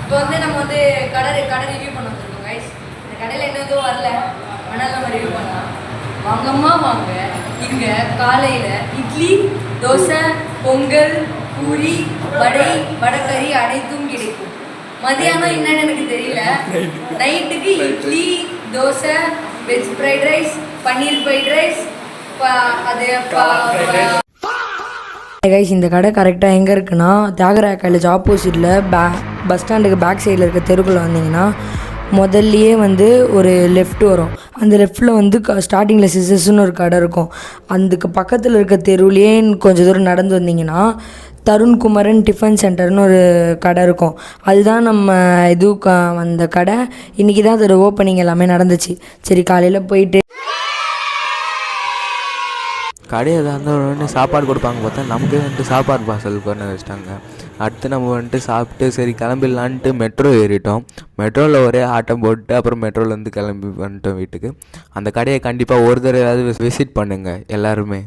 இப்போ வந்து நம்ம வந்து கடை ரிவ்யூ பண்ண வந்திருக்கோம் கைஸ். இந்த கடையில் என்ன எதுவும் வரல, ஆனால் நம்ம ரிவ்யூ பண்ணலாம். வாங்கம்மா வாங்க. இங்கே காலையில் இட்லி, தோசை, பொங்கல், பூரி, வடைக்கறி அனைத்தும் கிடைக்கும். மதியானம் என்னன்னு எனக்கு தெரியல. நைட்டுக்கு idli, dosa, veg fried rice, paneer fried rice, guys. இந்த கடை கரெக்டாக எங்கே இருக்குன்னா தியாகராய காலேஜ் ஆப்போசிட்டில் பஸ் ஸ்டாண்டுக்கு பேக் சைடில் இருக்க தெருக்குள்ளே வந்தீங்கன்னா முதல்லையே வந்து ஒரு லெஃப்ட் வரும். அந்த லெஃப்ட்டில் வந்து ஸ்டார்டிங்கில் சிசர்ஸ்னு ஒரு கடை இருக்கும். அதுக்கு பக்கத்தில் இருக்க தெருவுலேயே கொஞ்சம் தூரம் நடந்து வந்தீங்கன்னா தருண்குமரன் டிஃபன் சென்டர்னு ஒரு கடை இருக்கும். அதுதான் நம்ம அந்த கடை. இன்றைக்கி தான் அதோட ஓப்பனிங் எல்லாமே நடந்துச்சு. சரி, காலையில் போயிட்டு கடையை உடனே சாப்பாடு கொடுப்பாங்க பார்த்தா நமக்கே வந்துட்டு சாப்பாடு பார்சல் பண்ண வச்சிட்டாங்க. அடுத்து நம்ம வந்துட்டு சாப்பிட்டு சரி கிளம்பிடலான்ட்டு மெட்ரோ ஏறிட்டோம். மெட்ரோவில் ஒரே ஆட்டம் போட்டு அப்புறம் மெட்ரோலேருந்து கிளம்பி வந்துட்டோம் வீட்டுக்கு. அந்த கடையை கண்டிப்பாக ஒரு தடவையாவது விசிட் பண்ணுங்கள் எல்லாருமே.